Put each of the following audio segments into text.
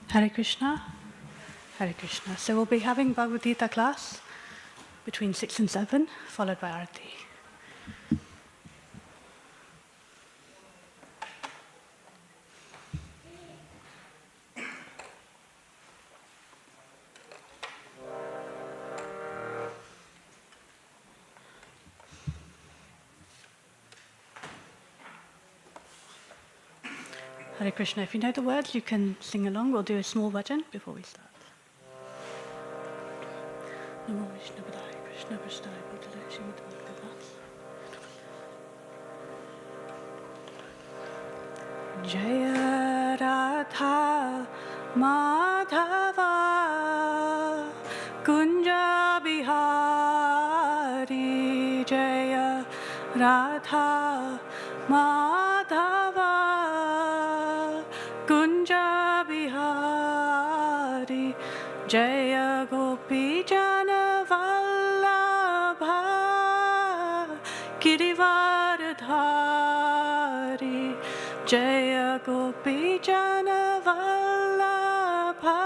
Hare Krishna, Hare Krishna. So we'll be having Bhagavad-gītā class between 6 and 7, followed by Arati. Hare Krishna. If you know the words, you can sing along. We'll do a small bhajan before we start. Namo Vishnu Padaya Krishna Prasthaya Bhutale Srimati Bhakti Jaya Radha Madhava Kunja Bihari Jaya Radha Madhava Kunja Bihari Jaya Gopi Jana Vallabha Girivardhari Jaya Gopi Jana Vallabha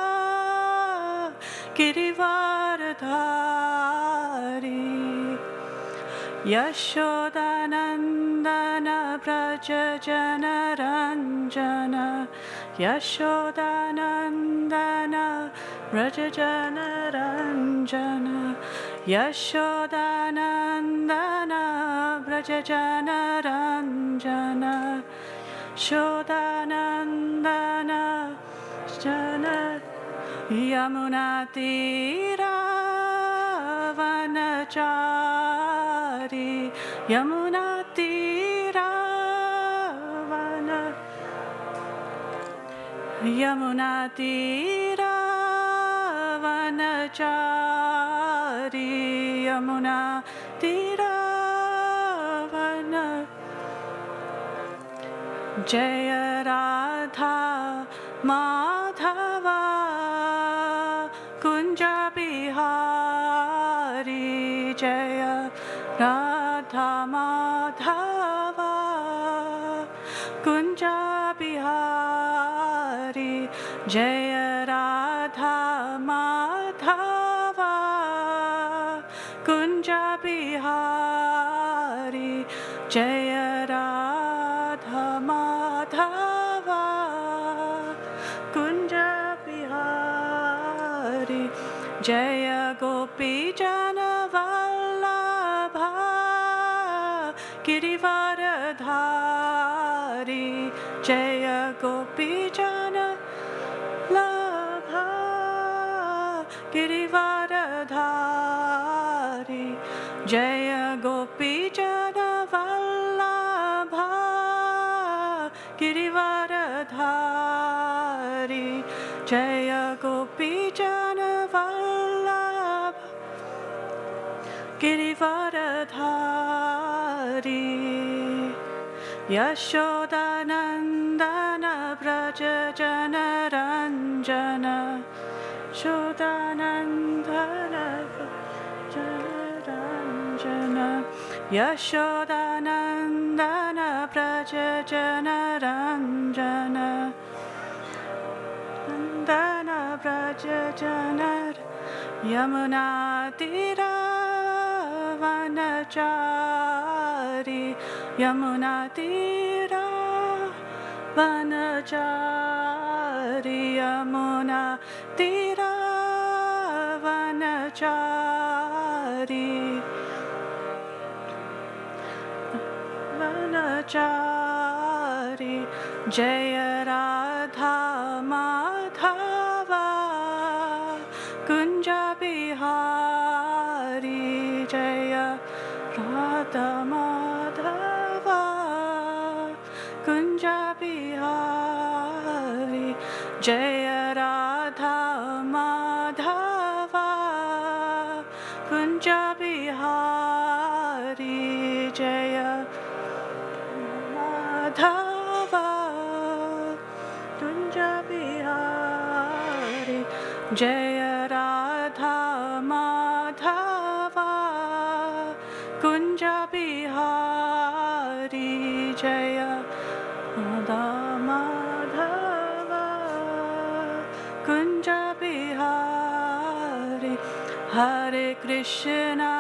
Girivardhari Yashodanandana Braja Jana Ranjana Yashodanandana Braja Jana Ranjana Yashodanandana Braja Jana Ranjana Shodanandana Jana Yamunatira Vanachari Yamunatira Yamunatira Vanachari Yamunatira Vana Jaya Radha Madhava Kunja Bihari Jaya Radha Madhava Kunja Bihari Jaya Radha Madhava Kunja Bihari Jaya Radha Madhava Kunja Bihari Jaya Gopi Jana Vallabha Girivardhari Jaya Gopi Jana Labha Girivardhari Jaya Gopi Jana Vallabha Girivardhari Jaya Gopi Jana Vallabha Girivardhari Yashodanandana Braja Jana Ranjana Shodanandana Braja Ranjana Yashodanandana Braja Jana Ranjana Nandana Braja Jana Yamunatira Vanachari Yamunatira Vanachari Yamunatira Vanachari Vanachari Jaya Radha Madhava Kunja Bihari Jaya Radha Madhava Kunja Bihari Jaya Radha Madhava Kunja Bihari Jaya Madhava Kunja Bihari Jaya Radha Madhava Kunja Bihari Jaya Radha Madhava Hare Krishna,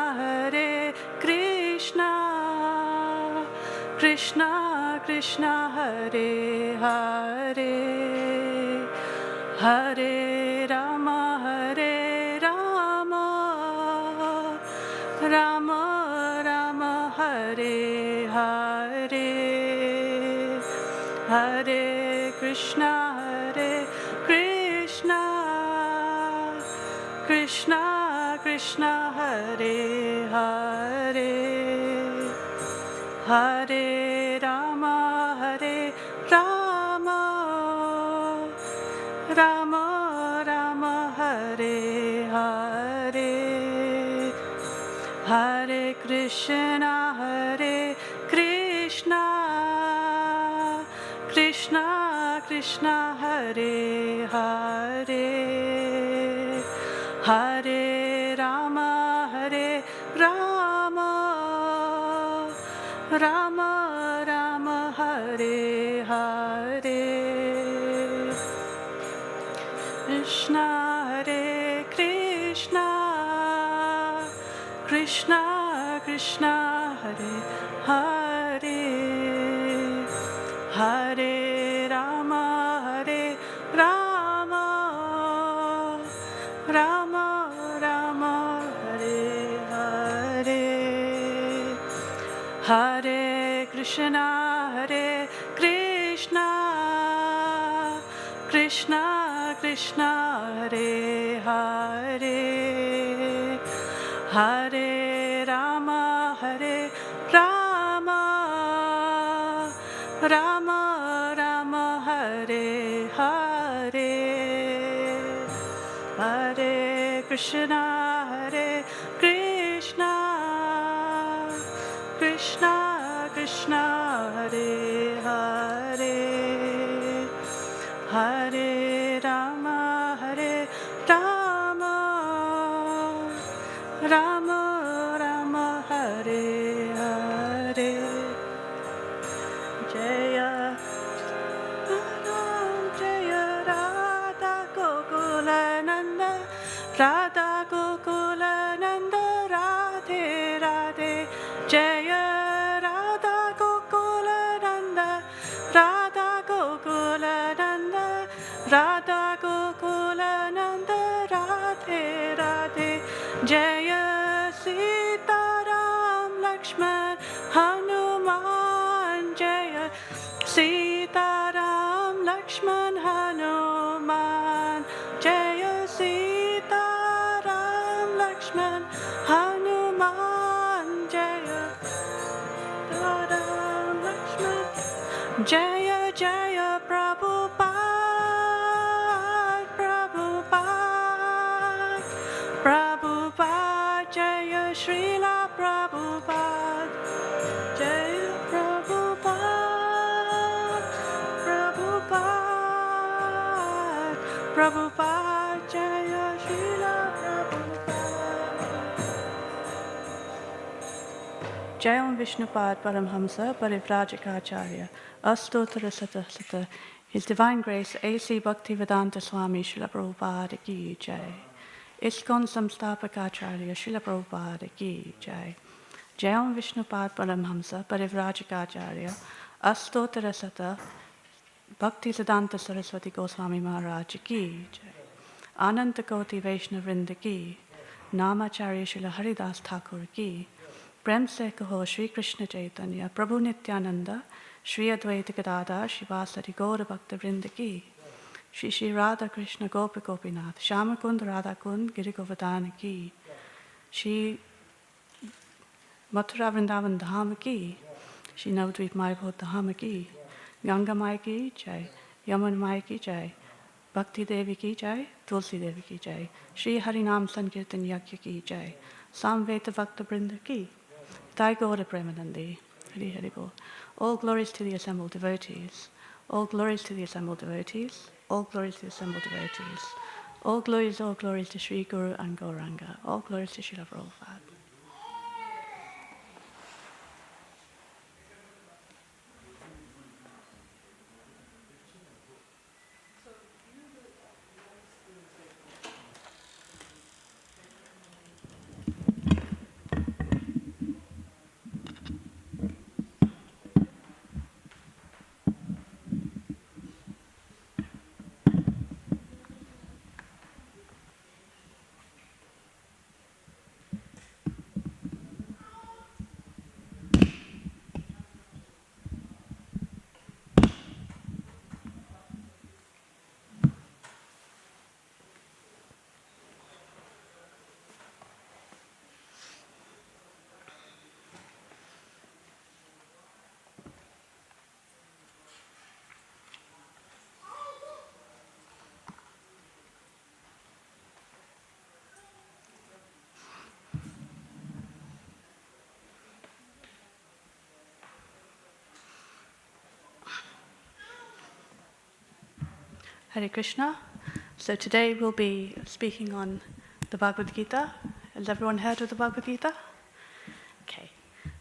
Krishna Krishna, Hare Hare, Hare Rama, Rama Rama, Hare Hare, Hare Krishna, Krishna Krishna, Hare Hare, Hare Rama, Rama Rama, Hare Hare, Hare Krishna, Krishna Krishna, Hare Hare, Hare Rama, Rama Rama, Hare Hare, Krishna Krishna Krishna, Hare Hare, Hare Rama, Rama Rama, Hare Hare, Hare Krishna, Krishna Krishna, Hare Hare, Hare Rama, Rama Rama, Hare Hare, Hare Krishna, Krishna Krishna, Hare Hare, Hare Rama, Rama Rama, Hare Hare, Jaya Jaya Radha Gokula Nanda, Radha Gokula Nanda, Radhe Radhe, Jaya Radha Gokula Nanda, Radha Gokula Nanda, Radha Gokula Nanda, Radhe Radhe, Jaya Sita Ram Lakshman Hanuman, Jaya Sita Ram Lakshman Hanuman, Jaya Sita Ram Lakshman Hanuman, Jaya Ram Lakshman, Jaya Jaya Prabhupada, Prabhupada, Jaya Srila Prabhupada, Jaya Prabhupada, Jaya Srila Prabhupada. Jayam Vishnupad Paramhamsa Parivrajikacharya Astottara Sata Sata, His Divine Grace A.C. Bhaktivedanta Swami Srila Prabhupada Ki Jai, ISKCON Samstapakacharya Srila Prabhupada Ki Jai, Jayam Vishnupad Paramhamsa Parivrajikacharya Astottara Sata, Bhaktivedanta Saraswati Goswami Maharaj Ki Jai, Ananta Koti Vaishnav Vrinda Ki, Namacharya Srila Haridas Thakur Ki, Prem Se Kaho Shri Krishna Chaitanya Prabhu Nityananda Shri Advaita Gadadhar Shivasari Gaura Bhakta Vrinda Ki, Shri Shri Radha Krishna Gopa Gopinath Shama Kund Radha Kund Giri Govardhana Ki, Shri Mathura Vrindavan Dham Ki, Shri Navadvip Mayabhut Dham Ki, Ganga Mai Ki Jai, Yaman Mai Ki Jai, Bhakti Devi Ki Jai, Tulsi Devi Ki Jai, Shri Harinam Sankirtan Yagya Ki Jai, Samveta Bhakta Brinda Ki, Thai Gaura Premanandi, Hari Hari Bol. All glories to the assembled devotees, all glories to the assembled devotees, all glories to the assembled devotees, all glories to Sri Guru and Gauranga, all glories to Srila Prabhupada. Hare Krishna. So today we'll be speaking on the Bhagavad-gītā. Has everyone heard of the Bhagavad-gītā? Okay.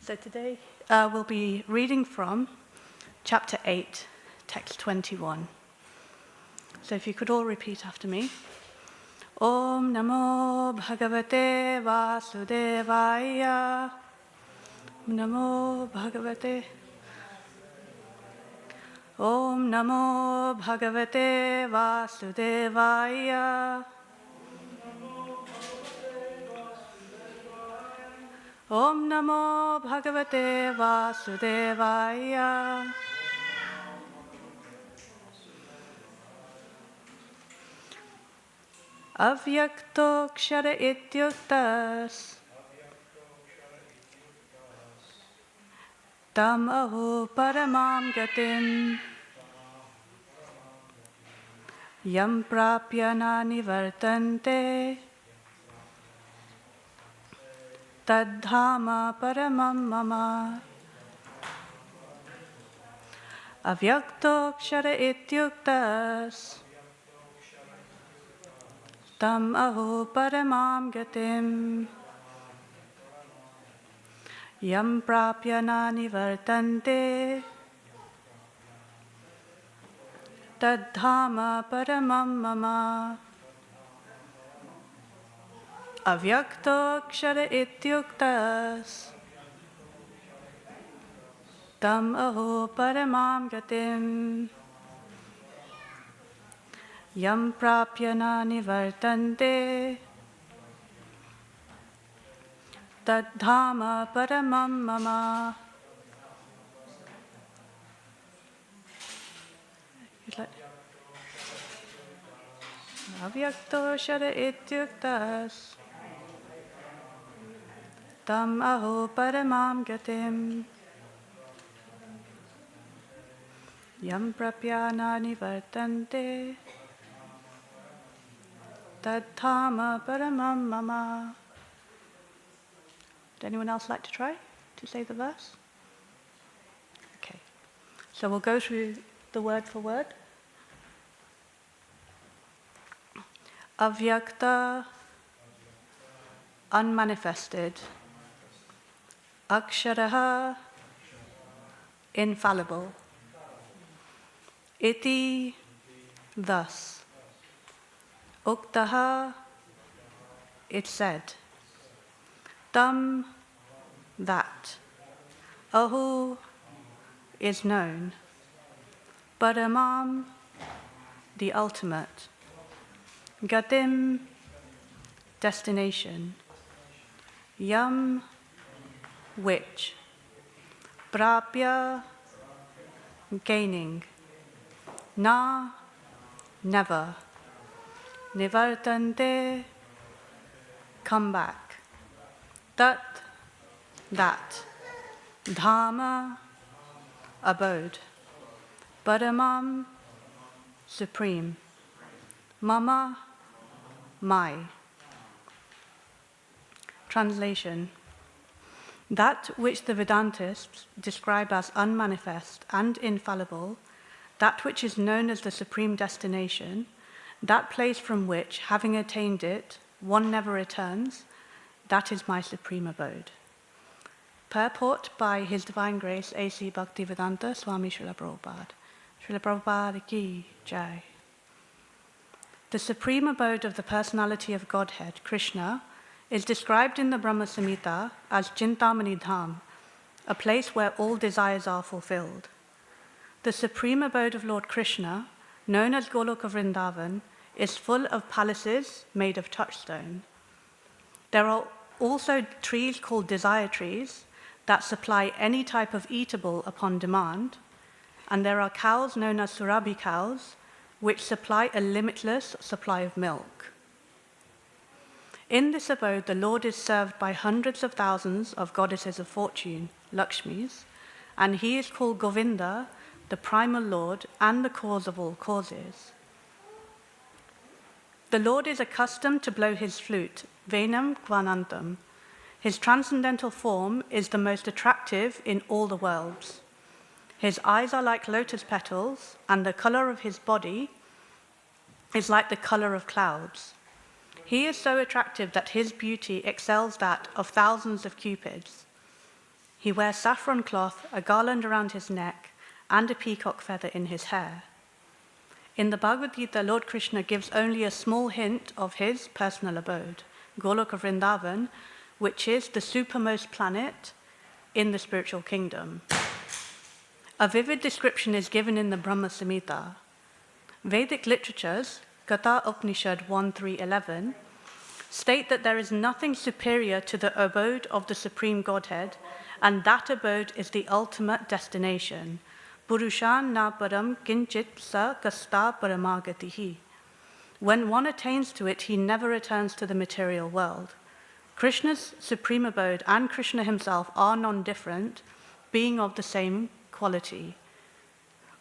So today we'll be reading from chapter 8, text 21. So if you could all repeat after me. Om Namo Bhagavate Vasudevaya. Namo Bhagavate. Om Namo Bhagavate Vasudevaya. Om Namo Bhagavate Vasudevaya. Avyakto-kshara ityuktas tam aho paramam gatim yam prapya na nivartante tadhama paramam mama. Avyakto-kshara ityuktas tam aho paramam gatim yam prapya na nivartante tadhama paramam mama. Avyakto-kshara ityuktas tam aho paramam gatim yam prapya na nivartante tadhama paramam mama. Avyakto-kshara ityuktas tam aho paramam gatim yam prapya na nivartante tadhama paramam mama. Would anyone else like to try to say the verse? Okay. So we'll go through the word for word. Avyakta, unmanifested. Aksharaha, infallible. Iti, thus. Uktaha, it said. Tam, that. Ahu, is known. Paramam, the ultimate. Gatim, destination. Yam, which. Prapya, gaining. Na, never. Nivartante, come back. Tat, that. Dhamma, abode. Paramam, supreme. Mama, my. Translation. That which the Vedantists describe as unmanifest and infallible, that which is known as the supreme destination, that place from which, having attained it, one never returns, that is my supreme abode. Purport by His Divine Grace A.C. Bhaktivedanta Swami Srila Prabhupada. Srila Prabhupada ki jai. The supreme abode of the personality of Godhead, Krishna, is described in the Brahma Samhita as Chintamani Dham, a place where all desires are fulfilled. The supreme abode of Lord Krishna, known as Goloka Vrindavan, is full of palaces made of touchstone. There are also trees called desire trees that supply any type of eatable upon demand, and there are cows known as Surabhi cows, which supply a limitless supply of milk. In this abode, the Lord is served by hundreds of thousands of goddesses of fortune, Lakshmis, and he is called Govinda, the primal Lord and the cause of all causes. The Lord is accustomed to blow his flute, Venam Kvanantam. His transcendental form is the most attractive in all the worlds. His eyes are like lotus petals, and the color of his body is like the color of clouds. He is so attractive that his beauty excels that of thousands of cupids. He wears saffron cloth, a garland around his neck, and a peacock feather in his hair. In the Bhagavad-gītā, Lord Krishna gives only a small hint of his personal abode, Goloka Vrindavan, which is the supermost planet in the spiritual kingdom. A vivid description is given in the Brahma Samhita. Vedic literatures, Katha Upanishad 1.3.11, state that there is nothing superior to the abode of the Supreme Godhead, and that abode is the ultimate destination. Purushan na param kinchit sa kasta paramagatihi. When one attains to it, he never returns to the material world. Krishna's supreme abode and Krishna himself are non-different, being of the same quality.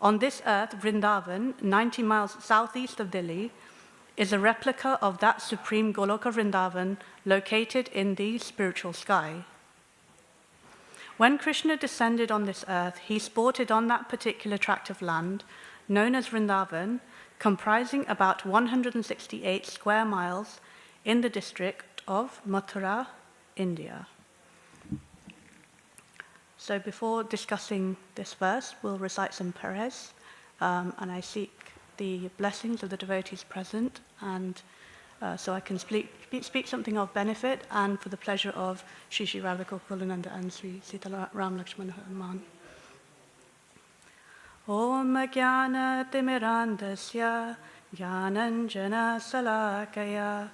On this earth, Vrindavan, 90 miles southeast of Delhi, is a replica of that supreme Goloka Vrindavan located in the spiritual sky. When Krishna descended on this earth, he sported on that particular tract of land, known as Vrindavan, comprising about 168 square miles in the district of Mathura, India. So before discussing this verse, we'll recite some prayers, and I seek the blessings of the devotees present, and so I can speak something of benefit and for the pleasure of Shri Shri Radha Gokulananda and Sri Sita Ram Lakshmana Hanuman. Om Jnana Timirandasya Jnananjana Salakaya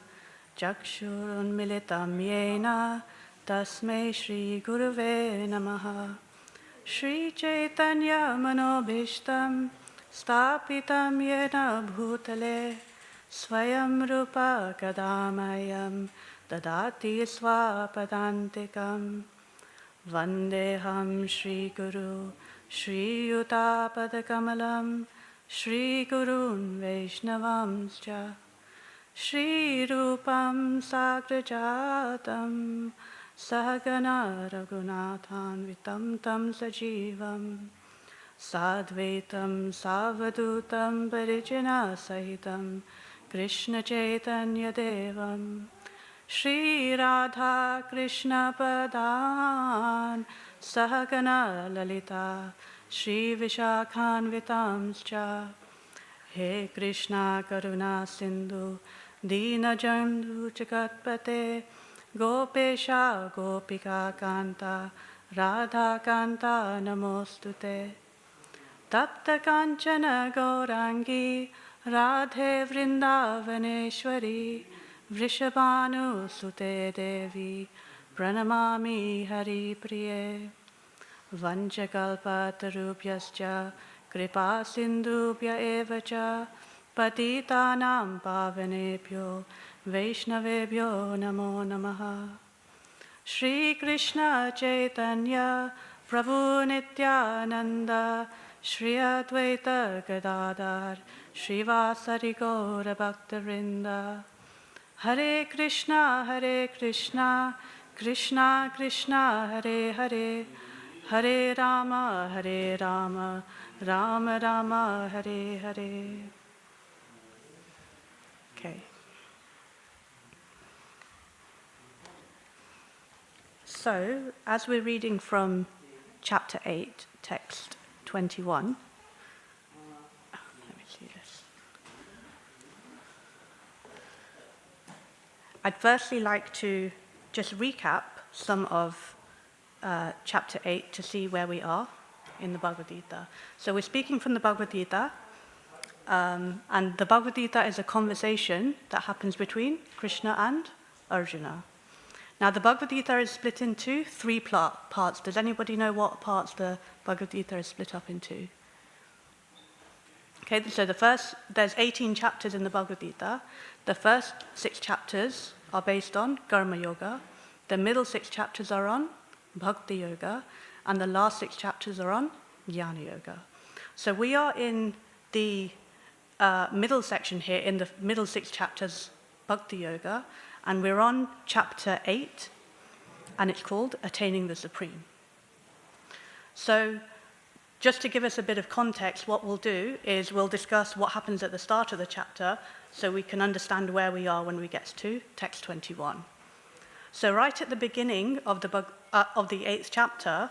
Chakshurunmilitam Yena Tasmai Shri Guruve Namaha. Shri Chaitanya Manobhishtam Stapitam Yena Bhutale Swayam Rupa Kadamayam Dadati Swapadantikam Vandeham Shri Guru Shri Yutapadakamalam Shri Gurun Vaishnavamscha Shri Rupam Sagrajatam Sahagana Raghunathan Vitam Tam Sajivam Sadvaitam Savadutam Parijana Sahitam Krishna Chaitanya Devam Shri Radha Krishna Padan Sahagana Lalita Shri Vishakhan Vitamscha He Krishna Karuna Sindhu Dina Jandu Jagatpate Gopesha Gopika Kanta Radha Kanta Namostute Tapta Kanchana Gaurangi Radhe Vrindavaneshwari Vrishabhanu Sute Devi Pranamami Hari Priye Vanchakalpatarubhyascha Kripa Sindhubhya Evacha Patitanam Pavanebhyo Vaishnavebhyo Namo Namaha. Shri Krishna Chaitanya Prabhu Nityananda Shri Advaita Gadadhar Srivasari Gaura Bhaktarinda. Hare Krishna Krishna Krishna Hare Hare Hare Rama Rama Rama Hare Hare. Okay. So, as we're reading from chapter 8, text 21, let me see this. I'd firstly like to just recap some of chapter 8 to see where we are in the Bhagavad-gītā. So we're speaking from the Bhagavad-gītā, and the Bhagavad-gītā is a conversation that happens between Krishna and Arjuna. Now, the Bhagavad-gītā is split into 3 parts. Does anybody know what parts the Bhagavad-gītā is split up into? Okay, so there's 18 chapters in the Bhagavad-gītā. The first 6 chapters are based on Karma Yoga. The middle 6 chapters are on Bhakti Yoga. And the last 6 chapters are on Jnana Yoga. So we are in the middle section here, in the middle 6 chapters, Bhakti Yoga. And we're on chapter 8, and it's called Attaining the Supreme. So Just to give us a bit of context, what we'll do is we'll discuss what happens at the start of the chapter so we can understand where we are when we get to text 21. So right at the beginning of the 8th chapter,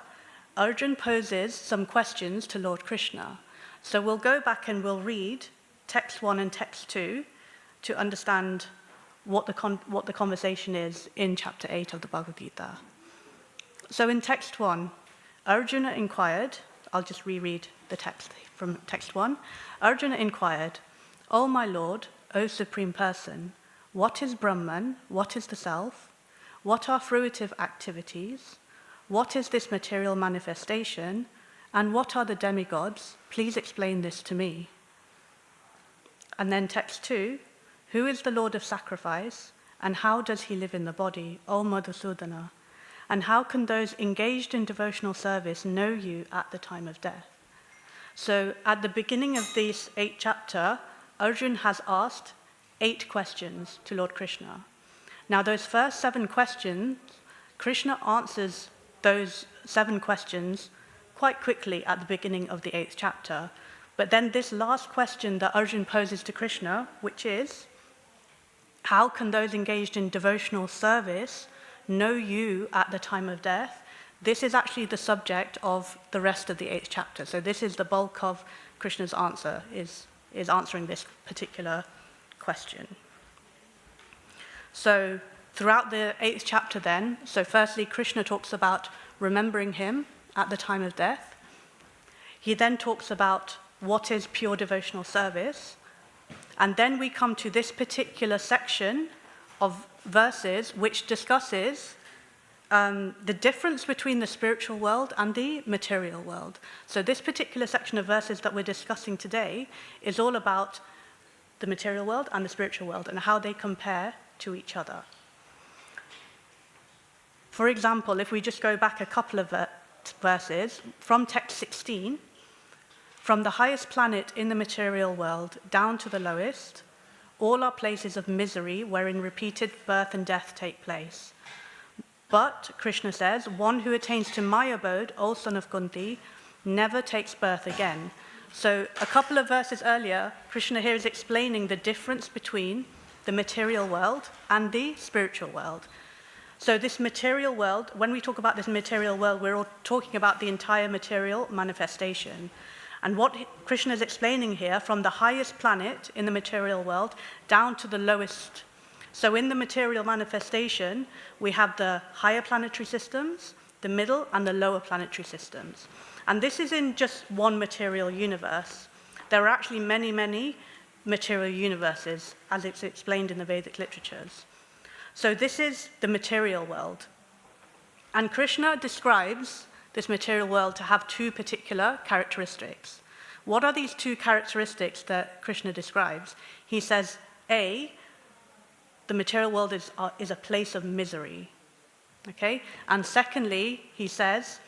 Arjun poses some questions to Lord Krishna. So we'll go back and we'll read text 1 and text 2 to understand what the conversation is in chapter 8 of the Bhagavad-gītā. So in text 1, Arjuna inquired, I'll just reread the text from text 1. Arjuna inquired, "O my Lord, O Supreme Person, what is Brahman? What is the Self? What are fruitive activities? What is this material manifestation? And what are the demigods? Please explain this to me." And then text 2, "Who is the Lord of sacrifice? And how does he live in the body, O Madhusudana? And how can those engaged in devotional service know you at the time of death?" So at the beginning of this 8th chapter, Arjun has asked 8 questions to Lord Krishna. Now those first 7 questions, Krishna answers those 7 questions quite quickly at the beginning of the 8th chapter. But then this last question that Arjun poses to Krishna, which is, how can those engaged in devotional service know you at the time of death? This is actually the subject of the rest of the 8th chapter. So this is the bulk of Krishna's answer, is answering this particular question. So throughout the 8th chapter then, so firstly Krishna talks about remembering him at the time of death. He then talks about what is pure devotional service. And then we come to this particular section of verses which discusses the difference between the spiritual world and the material world. So this particular section of verses that we're discussing today is all about the material world and the spiritual world and how they compare to each other. For example, if we just go back a couple of verses, from text 16, "From the highest planet in the material world down to the lowest, all are places of misery wherein repeated birth and death take place. But," Krishna says, "one who attains to my abode, O son of Kunti, never takes birth again." So a couple of verses earlier, Krishna here is explaining the difference between the material world and the spiritual world. So this material world, when we talk about this material world, we're all talking about the entire material manifestation. And what Krishna is explaining here, from the highest planet in the material world down to the lowest. So in the material manifestation, we have the higher planetary systems, the middle and the lower planetary systems. And this is in just one material universe. There are actually many, many material universes, as it's explained in the Vedic literatures. So this is the material world. And Krishna describes this material world to have 2 particular characteristics. What are these 2 characteristics that Krishna describes? He says, A, the material world is a place of misery. Okay? And secondly, he says,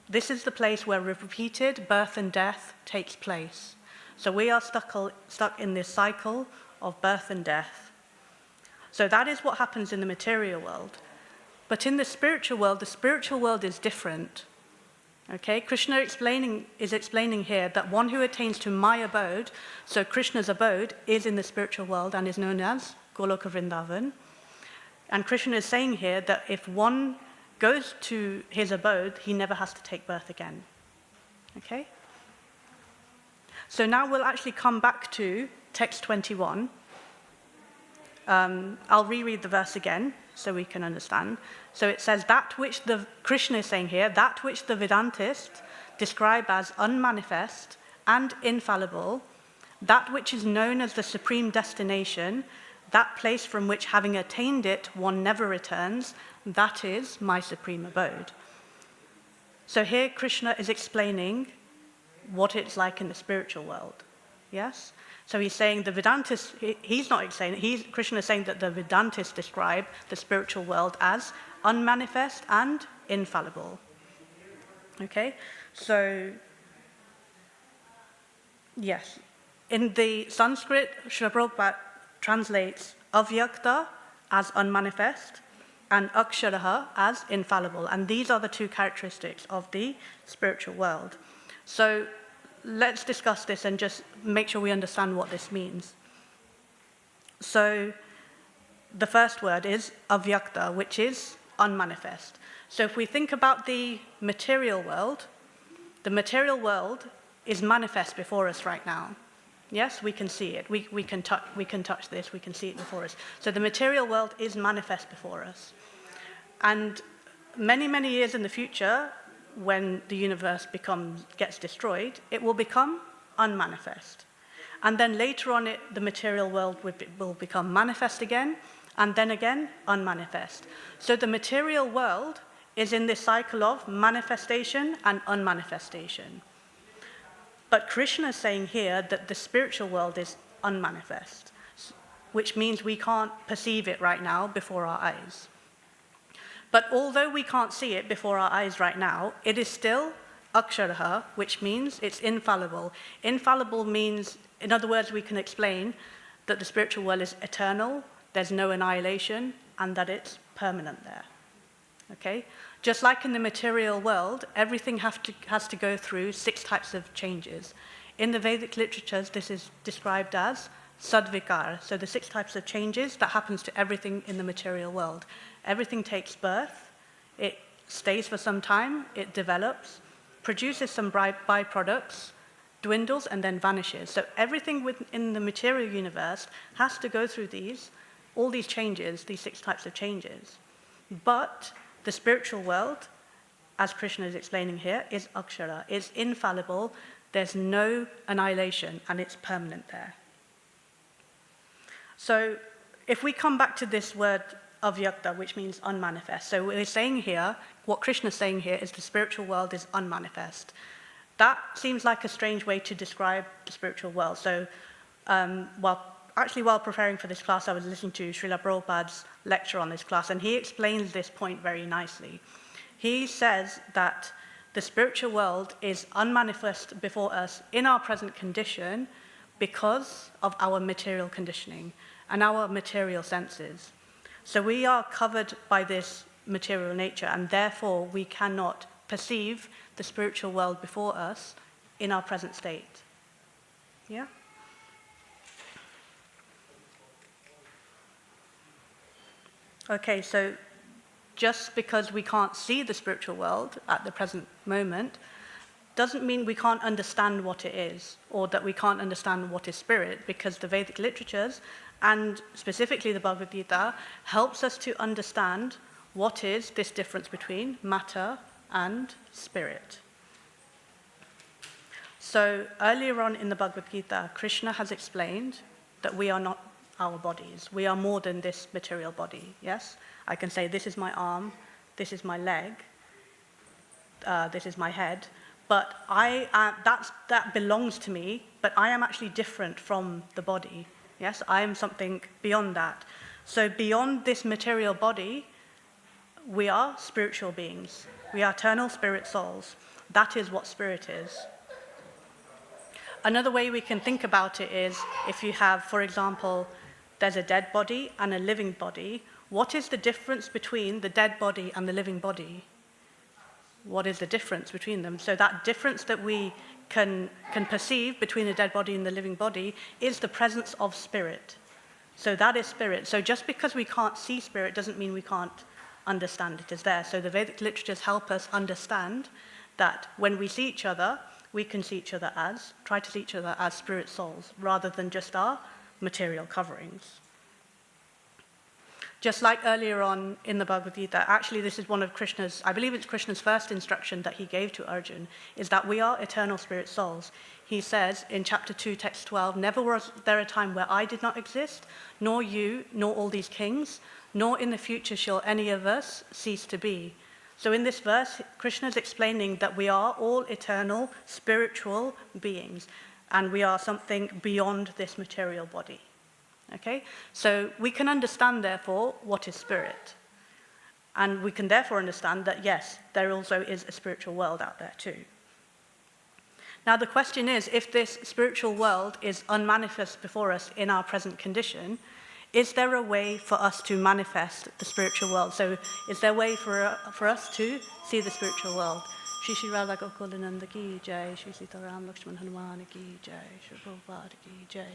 this is the place where repeated birth and death takes place. So we are stuck in this cycle of birth and death. So that is what happens in the material world. But in the spiritual world is different. Okay, Krishna is explaining here that one who attains to my abode, so Krishna's abode is in the spiritual world and is known as Goloka Vrindavan. And Krishna is saying here that if one goes to his abode, he never has to take birth again. Okay? So now we'll actually come back to text 21. I'll reread the verse again so we can understand. So it says, Krishna is saying here, that which the Vedantists describe as unmanifest and infallible, that which is known as the supreme destination, that place from which, having attained it, one never returns, that is my supreme abode. So here Krishna is explaining what it's like in the spiritual world. Yes? So he's saying the Vedantists, he's not saying it, Krishna is saying that the Vedantists describe the spiritual world as unmanifest and infallible. Okay? So, yes. In the Sanskrit, Srila Prabhupada translates avyakta as unmanifest and aksharaha as infallible. And these are the 2 characteristics of the spiritual world. So let's discuss this and just make sure we understand what this means. So the first word is avyakta, which is unmanifest. So if we think about the material world is manifest before us right now. Yes, we can see it. We can touch this. We can see it before us. So the material world is manifest before us. And many, many years in the future, when the universe gets destroyed, it will become unmanifest. And then later on, the material world will become manifest again, and then again, unmanifest. So the material world is in this cycle of manifestation and unmanifestation. But Krishna is saying here that the spiritual world is unmanifest, which means we can't perceive it right now before our eyes. But although we can't see it before our eyes right now, it is still aksharaha, which means it's infallible. Infallible means, in other words, we can explain that the spiritual world is eternal, there's no annihilation, and that it's permanent there. Okay? Just like in the material world, everything has to go through 6 types of changes. In the Vedic literatures, this is described as sadvikara, so the 6 types of changes that happens to everything in the material world. Everything takes birth, it stays for some time, it develops, produces some byproducts, dwindles, and then vanishes. So everything within the material universe has to go through all these changes, these 6 types of changes. But the spiritual world, as Krishna is explaining here, is akshara, it's infallible, there's no annihilation, and it's permanent there. So if we come back to this word avyakta, which means unmanifest, so we're saying here, what Krishna is saying here is the spiritual world is unmanifest. That seems like a strange way to describe the spiritual world. So while preparing for this class, I was listening to Srila Prabhupada's lecture on this class, and he explains this point very nicely. He says that the spiritual world is unmanifest before us in our present condition because of our material conditioning and our material senses. So we are covered by this material nature, and therefore we cannot perceive the spiritual world before us in our present state. Yeah? Okay, so just because we can't see the spiritual world at the present moment doesn't mean we can't understand what it is, or that we can't understand what is spirit, because the Vedic literatures, and specifically the Bhagavad-gītā, helps us to understand what is this difference between matter and spirit. So earlier on in the Bhagavad-gītā, Krishna has explained that we are not our bodies. We are more than this material body, yes? I can say this is my arm, this is my leg, this is my head, but that belongs to me, but I am actually different from the body, yes? I am something beyond that. So beyond this material body, we are spiritual beings. We are eternal spirit souls. That is what spirit is. Another way we can think about it is if you have, for example, there's a dead body and a living body. What is the difference between the dead body and the living body? What is the difference between them? So that difference that we can perceive between the dead body and the living body is the presence of spirit. So that is spirit. So just because we can't see spirit doesn't mean we can't understand it is there. So the Vedic literatures help us understand that when we see each other, we can try to see each other as spirit souls, rather than just our material coverings. Just like earlier on in the Bhagavad-gītā, actually this is one of Krishna's, I believe it's Krishna's first instruction that he gave to Arjuna, is that we are eternal spirit souls. He says in chapter 2, text 12, "Never was there a time where I did not exist, nor you, nor all these kings, nor in the future shall any of us cease to be." So in this verse, Krishna is explaining that we are all eternal spiritual beings, and we are something beyond this material body. Okay? So we can understand, therefore, what is spirit. And we can therefore understand that, yes, there also is a spiritual world out there too. Now the question is, if this spiritual world is unmanifest before us in our present condition, is there a way for us to manifest the spiritual world? So is there a way for us to see the spiritual world? Shri Shri Radha Gokulananda ki jai, Shri Sita Ram Lakshman Hanuman ki jai, Shri Prabhupada ki jai.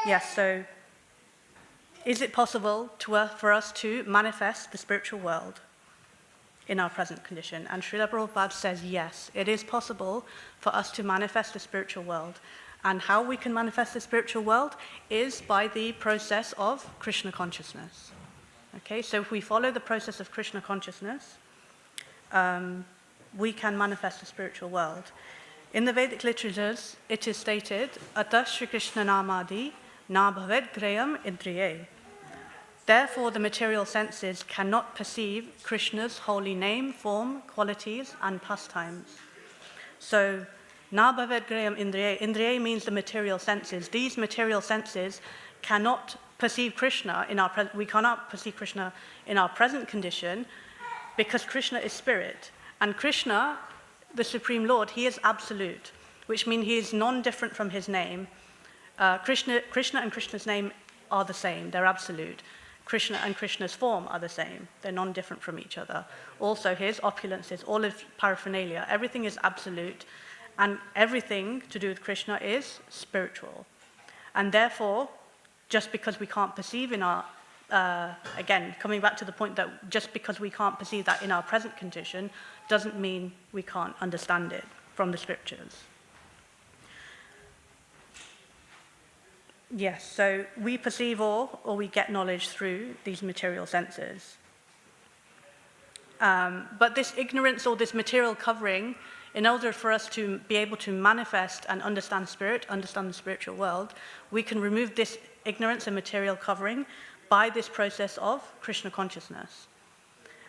Yes, so is it possible for us to manifest the spiritual world in our present condition? And Srila Prabhupada says yes, it is possible for us to manifest the spiritual world. And how we can manifest the spiritual world is by the process of Krishna consciousness. Okay, so if we follow the process of Krishna consciousness, we can manifest the spiritual world. In the Vedic literatures, it is stated, Atah Shri Krishna Namadi na bhaved grayam indriye. Therefore, the material senses cannot perceive Krishna's holy name, form, qualities, and pastimes. So, na bhaved grayam indriye. Indriye means the material senses. These material senses cannot perceive Krishna we cannot perceive Krishna in our present condition because Krishna is spirit. And Krishna, the Supreme Lord, he is absolute, which means he is non-different from his name. Krishna and Krishna's name are the same, they're absolute. Krishna and Krishna's form are the same, they're non-different from each other. Also his opulences, all his paraphernalia, everything is absolute, and everything to do with Krishna is spiritual. And therefore, just because we can't perceive in our, again, coming back to the point that just because we can't perceive that in our present condition doesn't mean we can't understand it from the scriptures. Yes, so we perceive or we get knowledge through these material senses. But this ignorance or this material covering, in order for us to be able to manifest and understand spirit, understand the spiritual world, we can remove this ignorance and material covering by this process of Krishna consciousness.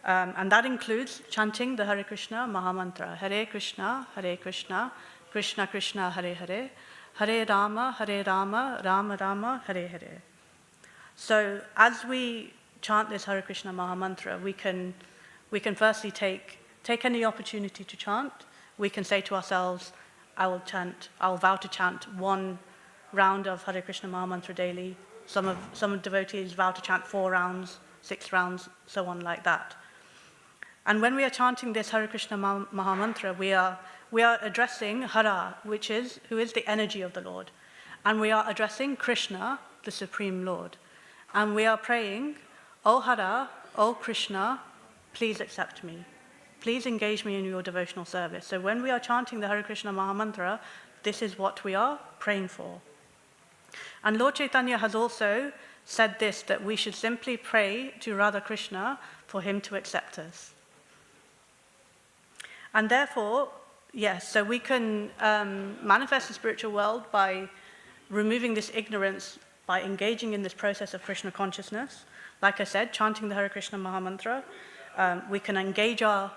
And that includes chanting the Hare Krishna Mahamantra, Hare Krishna, Krishna Krishna, Hare Hare, Hare Rama, Rama Rama, Hare Hare. So as we chant this Hare Krishna Mahamantra, we can firstly take any opportunity to chant. We can say to ourselves, I will vow to chant one round of Hare Krishna Mahamantra daily. Some devotees vow to chant 4 rounds, 6 rounds, so on like that. And when we are chanting this Hare Krishna Mahamantra, we are addressing Hara, who is the energy of the Lord. And we are addressing Krishna, the Supreme Lord. And we are praying, O Hara, O Krishna, please accept me. Please engage me in your devotional service. So when we are chanting the Hare Krishna Mahamantra, this is what we are praying for. And Lord Chaitanya has also said this, that we should simply pray to Radha Krishna for him to accept us. And therefore, yes, so we can manifest the spiritual world by removing this ignorance, by engaging in this process of Krishna consciousness. Like I said, chanting the Hare Krishna Mahamantra. We can engage our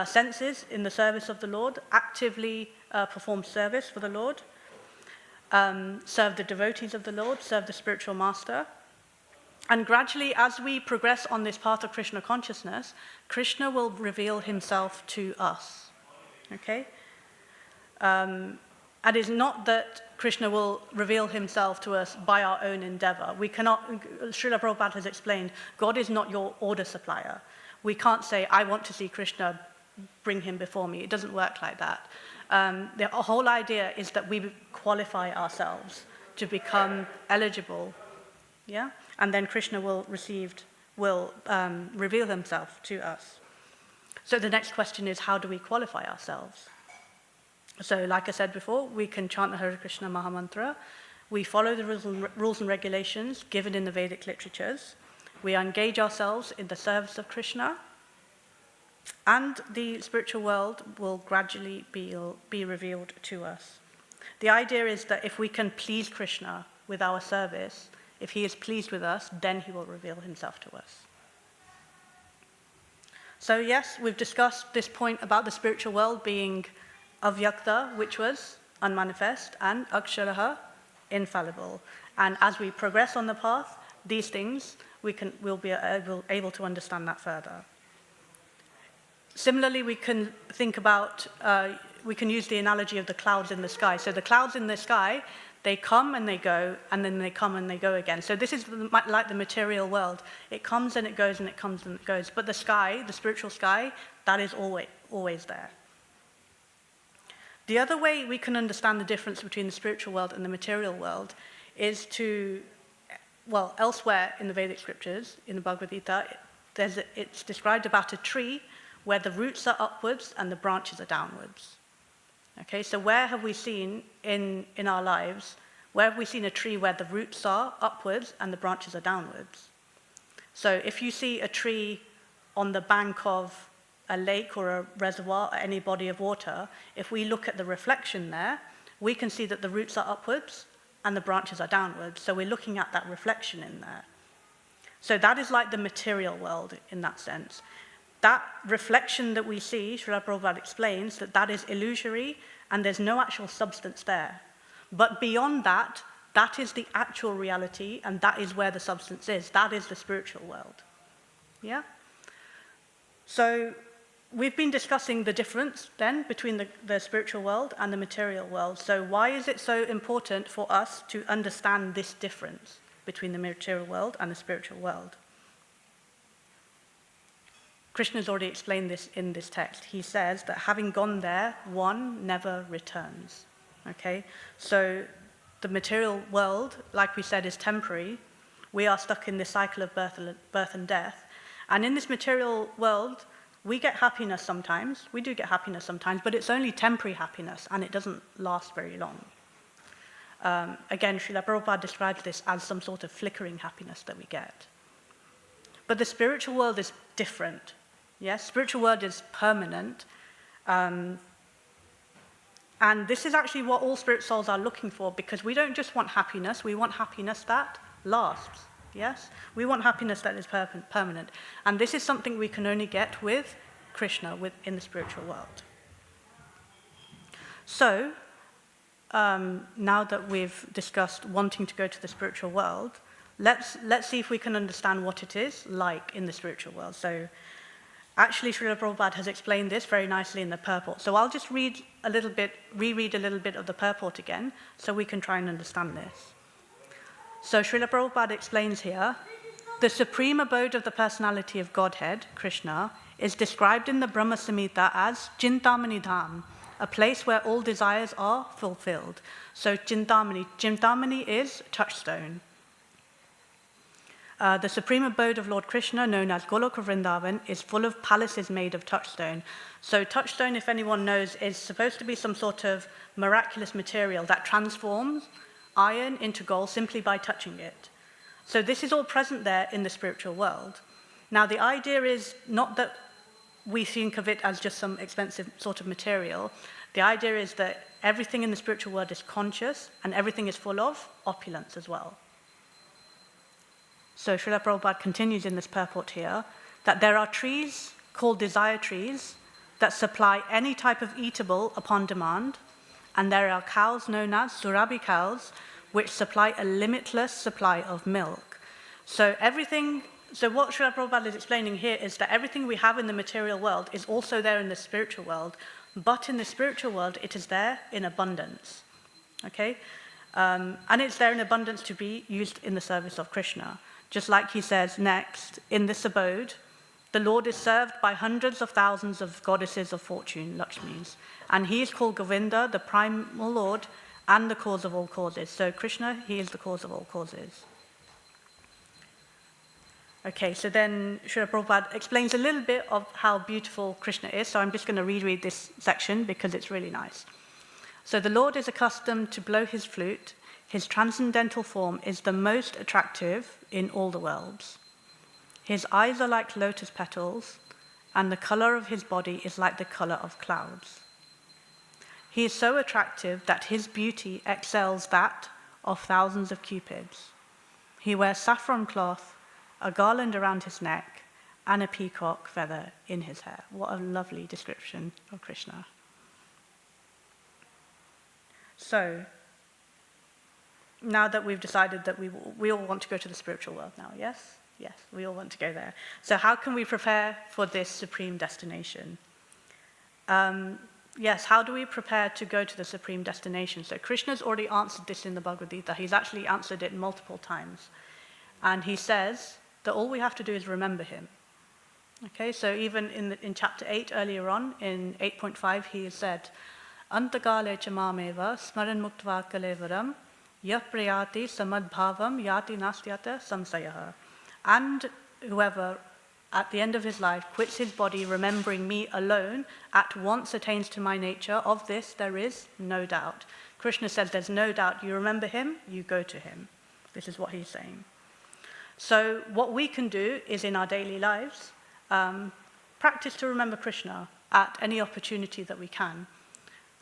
senses in the service of the Lord, actively perform service for the Lord, serve the devotees of the Lord, serve the spiritual master. And gradually, as we progress on this path of Krishna consciousness, Krishna will reveal himself to us. Okay? And it's not that Krishna will reveal himself to us by our own endeavor. We cannot, Srila Prabhupada has explained, God is not your order supplier. We can't say, I want to see Krishna, bring him before me. It doesn't work like that. The whole idea is that we qualify ourselves to become eligible, yeah? And then Krishna will reveal himself to us. So the next question is, how do we qualify ourselves? So like I said before, we can chant the Hare Krishna Mahamantra. We follow the rules and regulations given in the Vedic literatures. We engage ourselves in the service of Krishna. And the spiritual world will gradually be revealed to us. The idea is that if we can please Krishna with our service, if he is pleased with us, then he will reveal himself to us. So yes, we've discussed this point about the spiritual world being avyakta, which was unmanifest, and aksharaha, infallible. And as we progress on the path, these things, we'll be able to understand that further. Similarly, we can think about, we can use the analogy of the clouds in the sky. So the clouds in the sky, they come and they go, and then they come and they go again. So this is like the material world. It comes and it goes and it comes and it goes. But the sky, the spiritual sky, That is always there. The other way we can understand the difference between the spiritual world and the material world is elsewhere in the Vedic scriptures, in the Bhagavad-gītā, it's described about a tree where the roots are upwards and the branches are downwards. Okay, so where have we seen in our lives, where have we seen a tree where the roots are upwards and the branches are downwards? So if you see a tree on the bank of a lake or a reservoir or any body of water, if we look at the reflection there, we can see that the roots are upwards and the branches are downwards. So we're looking at that reflection in there. So that is like the material world in that sense. That reflection that we see, Srila Prabhupada explains that is illusory and there's no actual substance there. But beyond that, that is the actual reality and that is where the substance is. That is the spiritual world. Yeah? So we've been discussing the difference then between the spiritual world and the material world. So why is it so important for us to understand this difference between the material world and the spiritual world? Krishna's already explained this in this text. He says that having gone there, one never returns. Okay? So the material world, like we said, is temporary. We are stuck in this cycle of birth and death. And in this material world, we get happiness sometimes. We do get happiness sometimes, but it's only temporary happiness, and it doesn't last very long. Again, Srila Prabhupada describes this as some sort of flickering happiness that we get. But the spiritual world is different. Yes, spiritual world is permanent. And this is actually what all spirit souls are looking for, because we don't just want happiness, we want happiness that lasts. Yes? We want happiness that is permanent. And this is something we can only get with Krishna in the spiritual world. So, now that we've discussed wanting to go to the spiritual world, let's see if we can understand what it is like in the spiritual world. So, actually, Srila Prabhupada has explained this very nicely in the purport. So I'll just reread a little bit of the purport again, so we can try and understand this. So Srila Prabhupada explains here, the supreme abode of the personality of Godhead, Krishna, is described in the Brahma Samhita as Chintamani Dham, a place where all desires are fulfilled. So Chintamani is touchstone. The supreme abode of Lord Krishna, known as Goloka Vrindavan, is full of palaces made of touchstone. So touchstone, if anyone knows, is supposed to be some sort of miraculous material that transforms iron into gold simply by touching it. So this is all present there in the spiritual world. Now the idea is not that we think of it as just some expensive sort of material. The idea is that everything in the spiritual world is conscious and everything is full of opulence as well. So Srila Prabhupada continues in this purport here that there are trees called desire trees that supply any type of eatable upon demand, and there are cows known as Surabhi cows which supply a limitless supply of milk. So what Srila Prabhupada is explaining here is that everything we have in the material world is also there in the spiritual world, but in the spiritual world it is there in abundance. Okay? And it's there in abundance to be used in the service of Krishna. Just like he says next, in this abode, the Lord is served by hundreds of thousands of goddesses of fortune, Lakshmis, and he is called Govinda, the primal Lord, and the cause of all causes. So Krishna, he is the cause of all causes. Okay, so then Srila Prabhupada explains a little bit of how beautiful Krishna is, so I'm just going to reread this section because it's really nice. So the Lord is accustomed to blow his flute. His transcendental form is the most attractive in all the worlds. His eyes are like lotus petals, and the color of his body is like the color of clouds. He is so attractive that his beauty excels that of thousands of cupids. He wears saffron cloth, a garland around his neck, and a peacock feather in his hair. What a lovely description of Krishna. So, now that we've decided that we all want to go to the spiritual world now, yes? Yes, we all want to go there. So how can we prepare for this supreme destination? Yes, how do we prepare to go to the supreme destination? So Krishna's already answered this in the Bhagavad-gītā. He's actually answered it multiple times. And he says that all we have to do is remember him. Okay, so even in chapter 8 earlier on, in 8.5, he has said, Antagale chamameva smaran muktva kalevaram yah prayati samadbhavam yati nastyata samsayaha. And whoever at the end of his life quits his body remembering me alone, at once attains to my nature. Of this there is no doubt. Krishna says there's no doubt. You remember him, you go to him. This is what he's saying. So what we can do is in our daily lives, practice to remember Krishna at any opportunity that we can.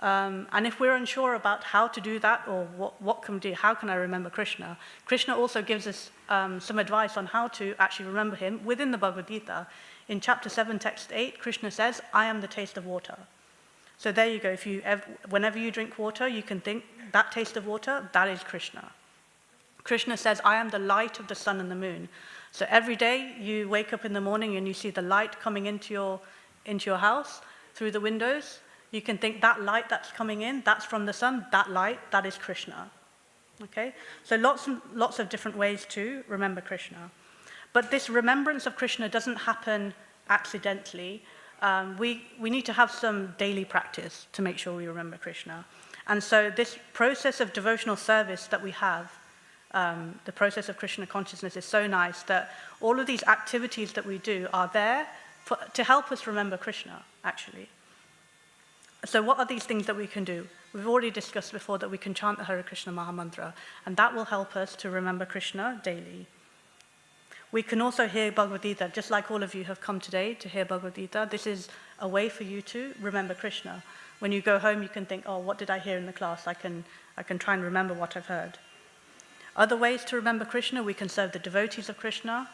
And if we're unsure about how to do that or what can we do, how can I remember Krishna? Krishna also gives us some advice on how to actually remember him within the Bhagavad-gītā. In chapter 7, text 8, Krishna says, I am the taste of water. So there you go. Whenever you drink water, you can think that taste of water, that is Krishna. Krishna says, I am the light of the sun and the moon. So every day you wake up in the morning and you see the light coming into your house through the windows. You can think that light that's coming in, that's from the sun, that light, that is Krishna. Okay? So lots of different ways to remember Krishna. But this remembrance of Krishna doesn't happen accidentally. We need to have some daily practice to make sure we remember Krishna. And so this process of devotional service that we have, the process of Krishna consciousness, is so nice that all of these activities that we do are there to help us remember Krishna, actually. So what are these things that we can do? We've already discussed before that we can chant the Hare Krishna Maha Mantra, and that will help us to remember Krishna daily. We can also hear Bhagavad-gītā, just like all of you have come today to hear Bhagavad-gītā. This is a way for you to remember Krishna. When you go home, you can think, oh, what did I hear in the class? I can try and remember what I've heard. Other ways to remember Krishna, we can serve the devotees of Krishna,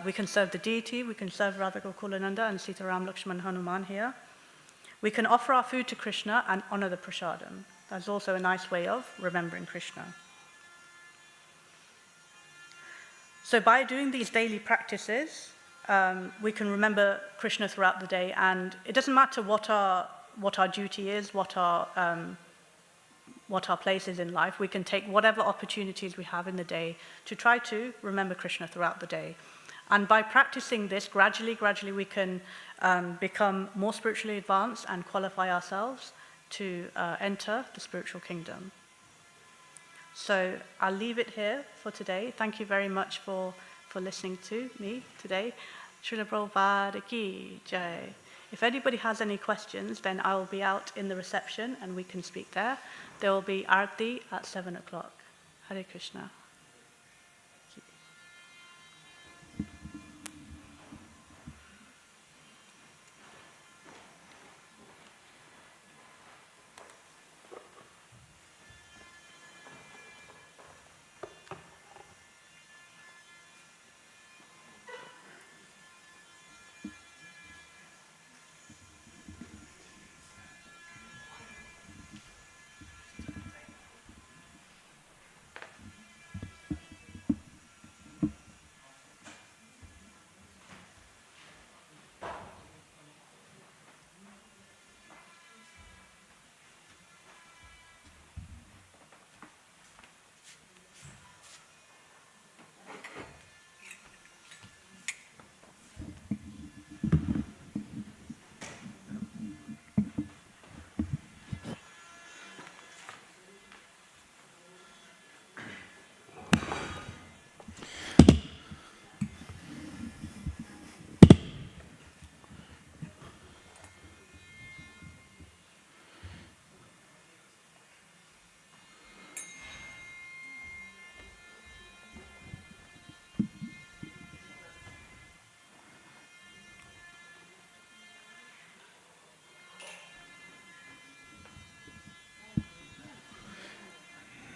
we can serve the deity, we can serve Radha Gokulananda and Sita Ram Lakshman Hanuman here. We can offer our food to Krishna and honor the prasadam. That's also a nice way of remembering Krishna. So by doing these daily practices, we can remember Krishna throughout the day, and it doesn't matter what our duty is, what our place is in life. We can take whatever opportunities we have in the day to try to remember Krishna throughout the day. And by practicing this, gradually we can become more spiritually advanced and qualify ourselves to enter the spiritual kingdom. So I'll leave it here for today. Thank you very much for listening to me today. Srila Prabhupada ki jai. If anybody has any questions, then I will be out in the reception and we can speak there. There will be Arati at 7 o'clock. Hare Krishna.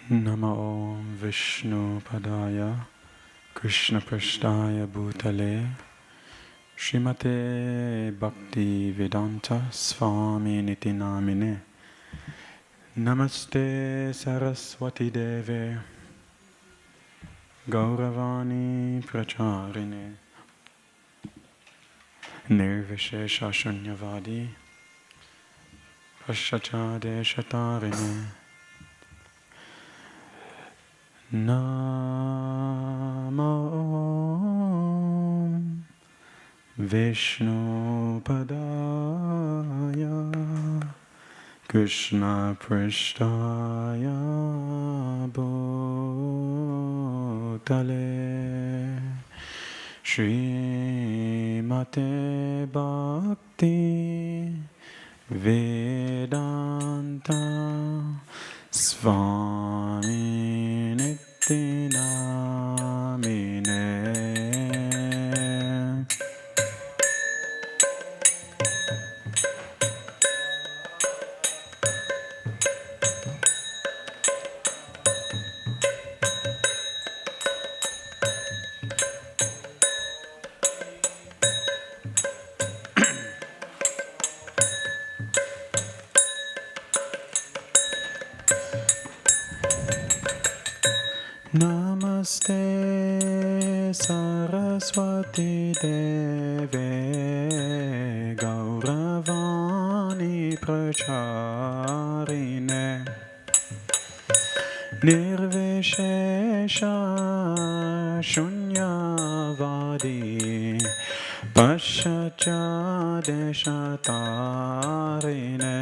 Namo Vishnu Padaya Krishna Prasthaya Bhutale Srimate Bhakti Vedanta Swami Niti Namine Namaste Saraswati Deve Gauravani Pracharine Nirvishesha Shunyavadi Paschachade Shatarine Namo Vishnu Padaya Krishna Prishtaya Bhutale Shri Mate Bhakti Vedanta Swami Niti Namine Namaste Saraswati Deve Gauravani Pracharine Nirvishesha Shunyavadi Pashacha Deshatarine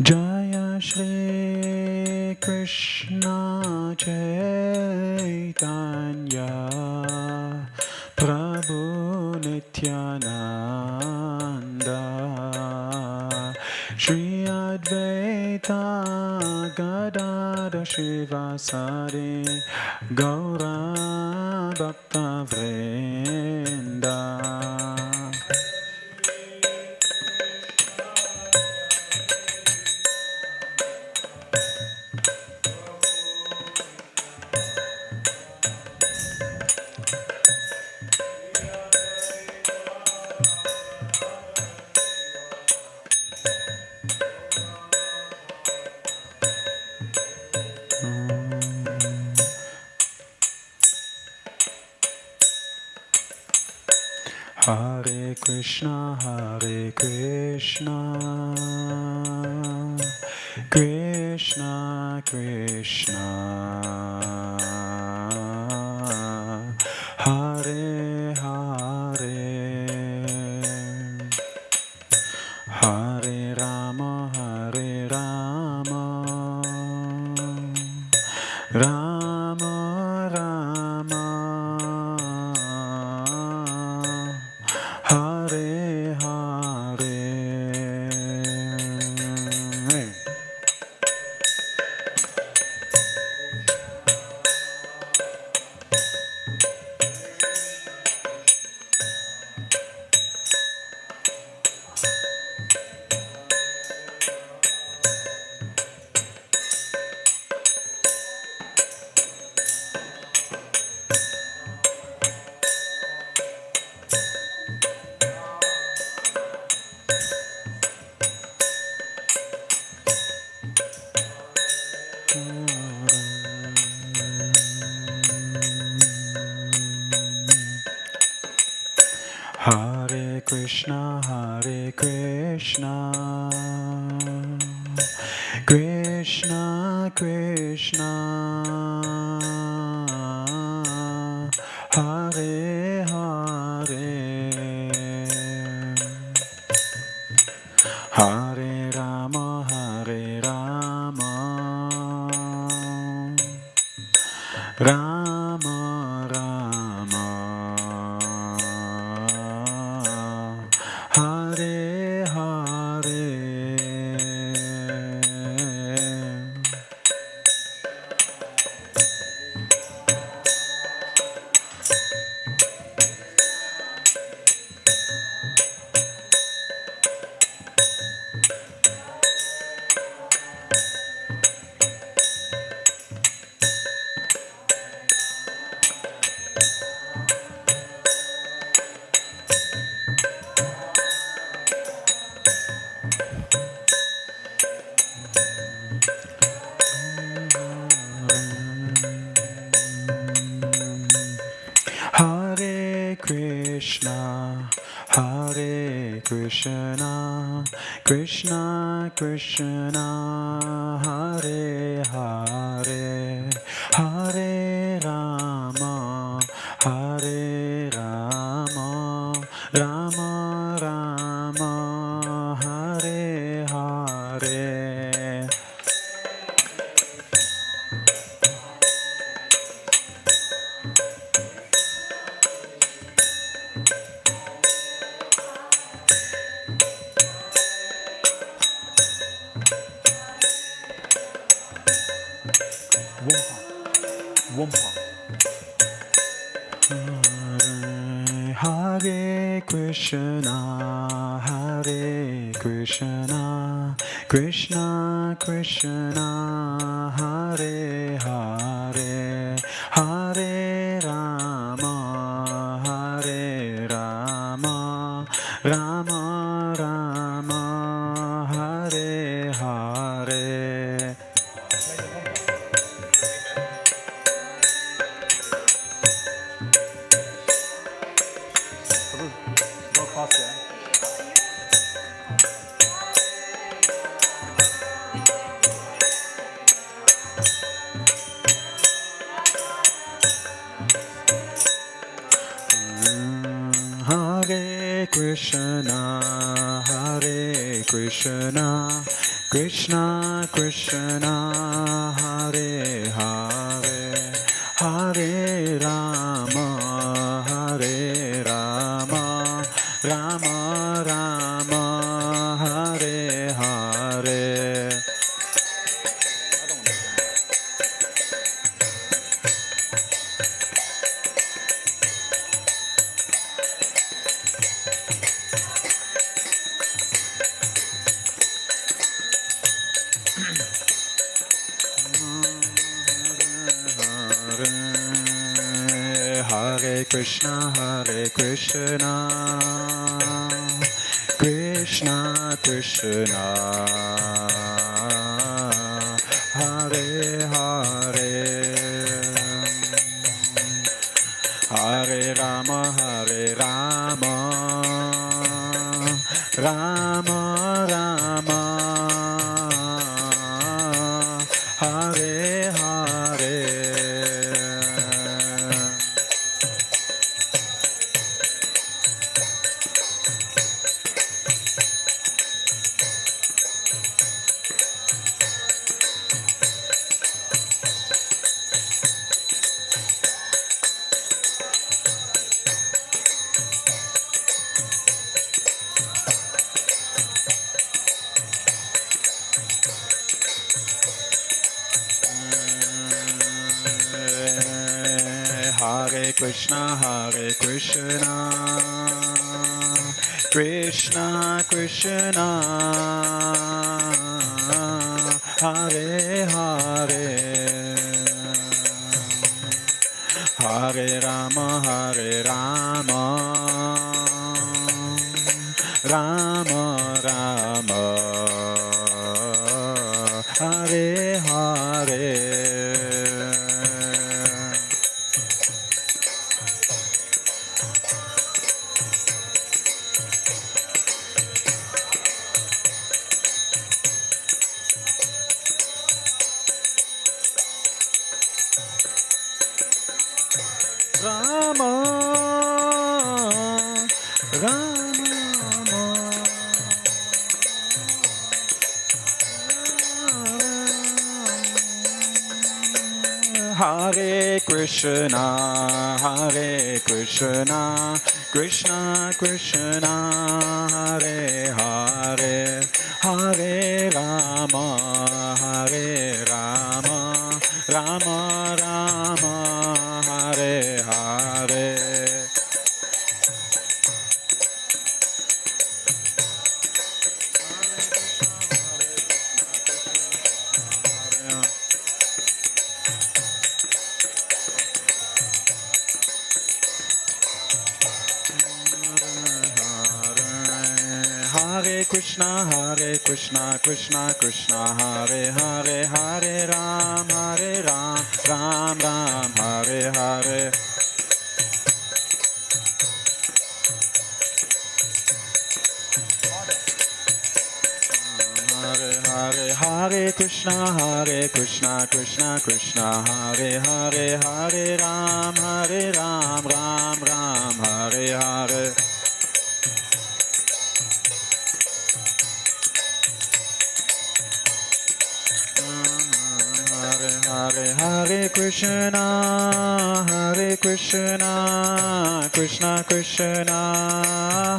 Jaya Shri Krishna Chaitanya Prabhu Nityananda Shri Advaita Gadada Shivasari Gaura Bhakta Vrinda Hare Krishna, Krishna Krishna, Hare Hare, Hare Rama, Rama Rama, Hare Hare. Hare Krishna, Krishna Krishna, Hare Hare, Hare Rama, Rama Rama, Hare Hare. Hare Krishna, Krishna Krishna, Hare Hare, Hare Rama, Hare Rama, Rama Rama, Hare Hare. Hare Krishna, Hare Krishna, Krishna Krishna, Hare Hare, Hare Rama, Hare Rama, Rama Rama, Hare Hare. Hare Krishna, Hare Krishna, Krishna Krishna, Hare Hare, Hare Rama, Hare Rama, Rama Rama, Hare Hare. Hare Krishna, Hare Krishna, Krishna Krishna, Hare Hare, Hare Rama, Hare Rama, Rama Rama, Hare Hare. Hare Krishna, Hare Krishna, Krishna Krishna, Hare Hare, Hare Rama, Hare Rama, Rama Rama, Hare Hare. Rama, Rama, Hare Krishna, Hare Krishna, Krishna Krishna, Hare Hare, Hare Rama, Hare Rama, Rama Rama, Hare Hare. Hare Krishna, Hare Krishna, Krishna Krishna, Hare Hare, Hare Ram, Ram Ram, Hare Hare. Hare Krishna, Krishna Krishna, Hare Hare, Hare Ram, Ram Ram, Hare Hare. Hare Hare Krishna, Krishna Krishna,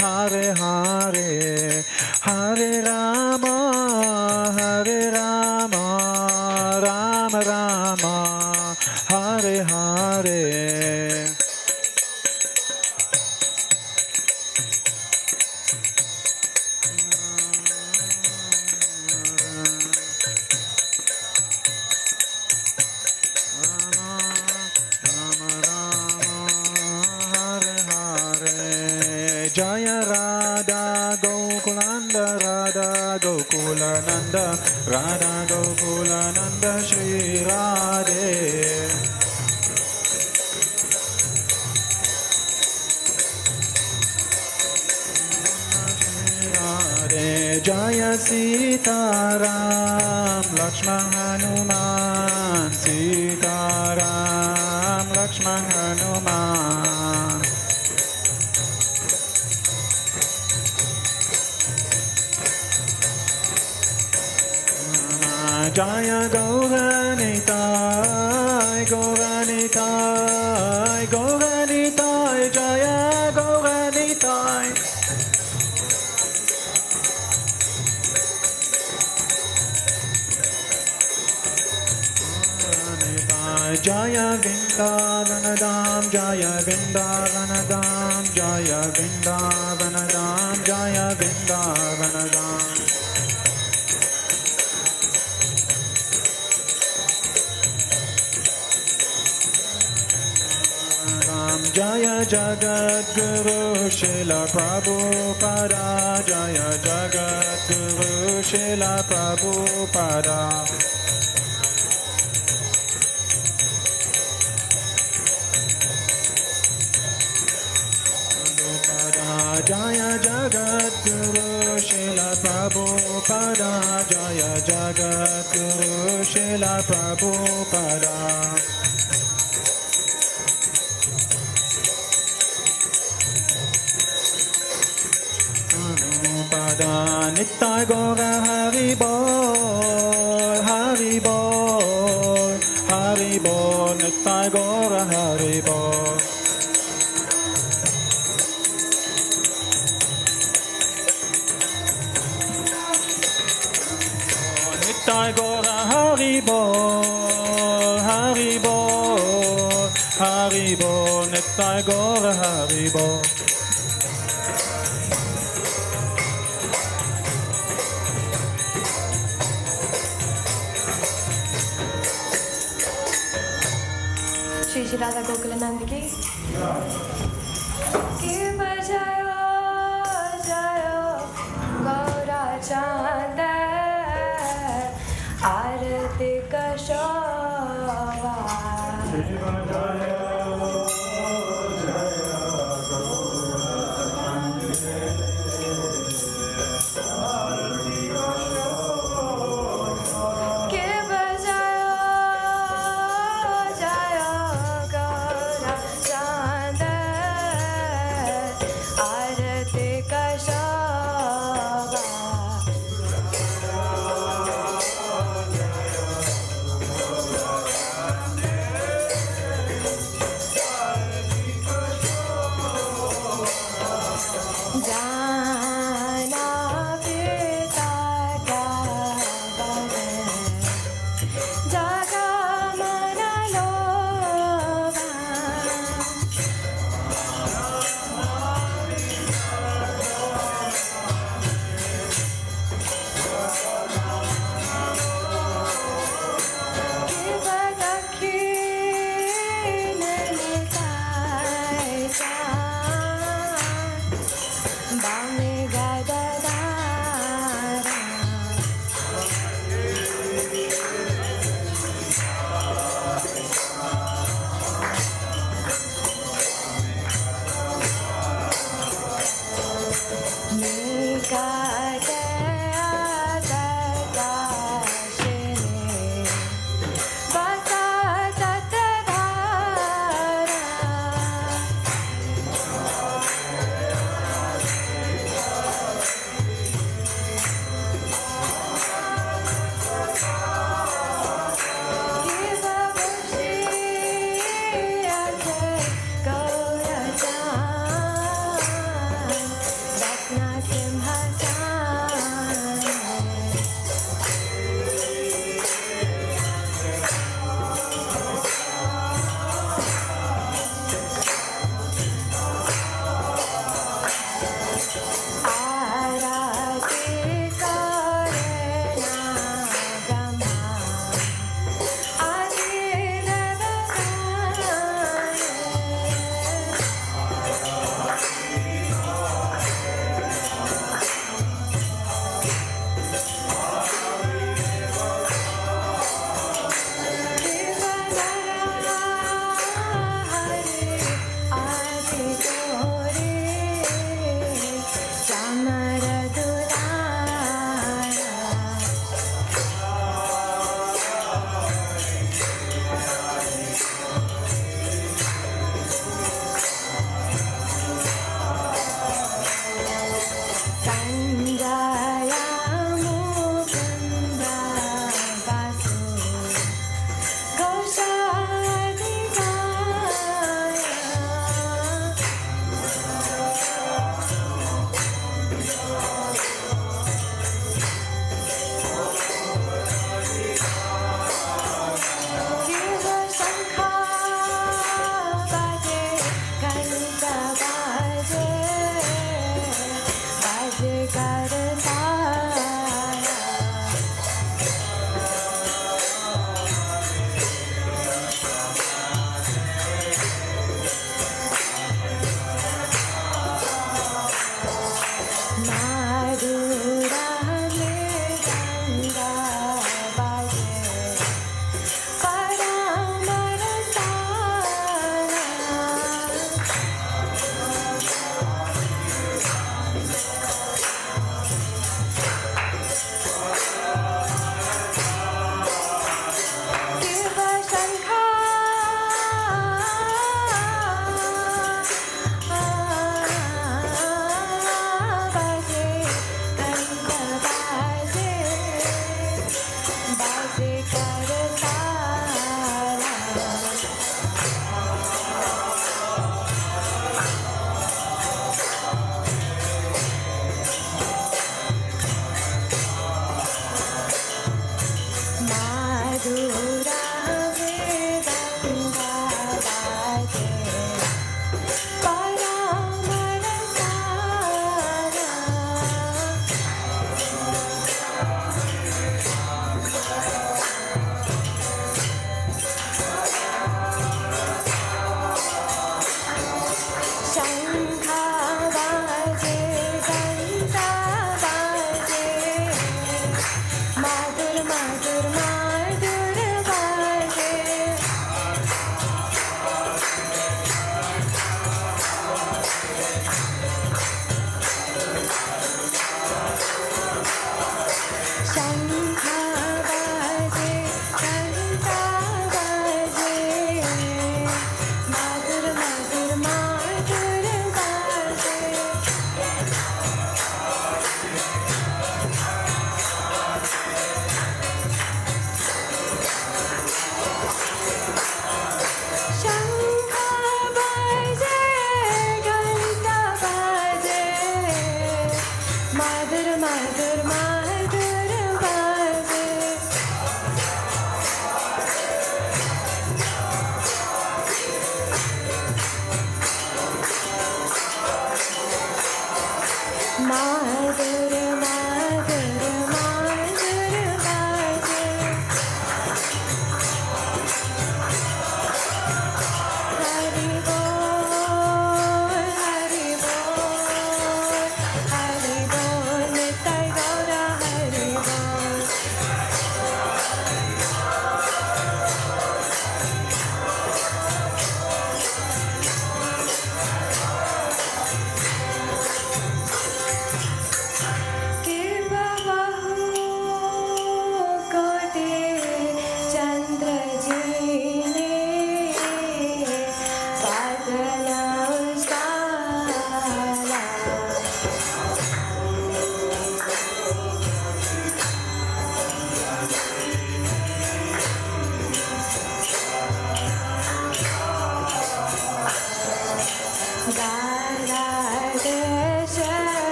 Hare Hare, Hare Rama, Rama Rama, Hare Hare. Jaya Radha Gokulananda, Radha Gokulananda, Radha Gokulananda, Shri Radhe. Jaya Sita Ram, Lakshman Hanuman, Sita Ram, Lakshman Hanuman. Jaya Gauranitai, Gauranitai, Gauranitai, Jaya Gauranitai. Jaya Vrindavanadam, Jaya Vrindavanadam, Jaya Vrindavanadam, Jaya Vrindavanadam. Jaya Jagat Guru Srila Prabhupada, Jaya Jagat Guru Srila Prabhupada. Jaya Jagat Guru Srila Prabhupada, Jaya Jagat Guru Srila Prabhupada. Nittai Gora Hari Bol, Hari Bol, Hari Bol, Nittai Gora Hari Bol. Nittai Gora Hari Bol, Hari Bol, Hari Bol, Nittai Gora Hari Bol. Shri Radha Gokulanand की बजायो जायो गौरा चांद आरती का शोभा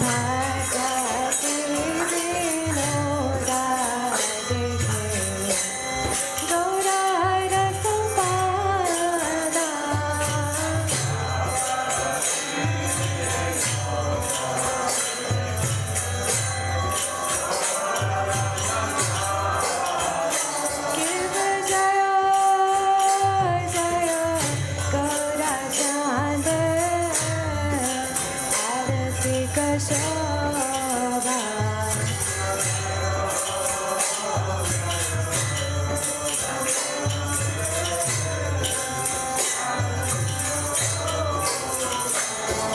भगति विनोदा देखे Gaurar संपादा give जय जय गौरा चांद आरती का शोभा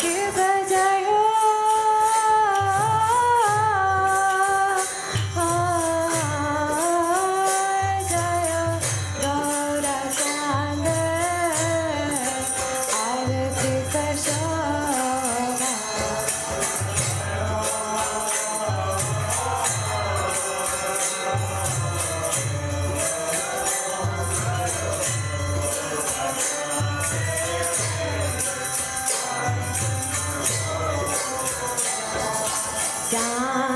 give जय जय गौरा चांद आरती का शोभा चांद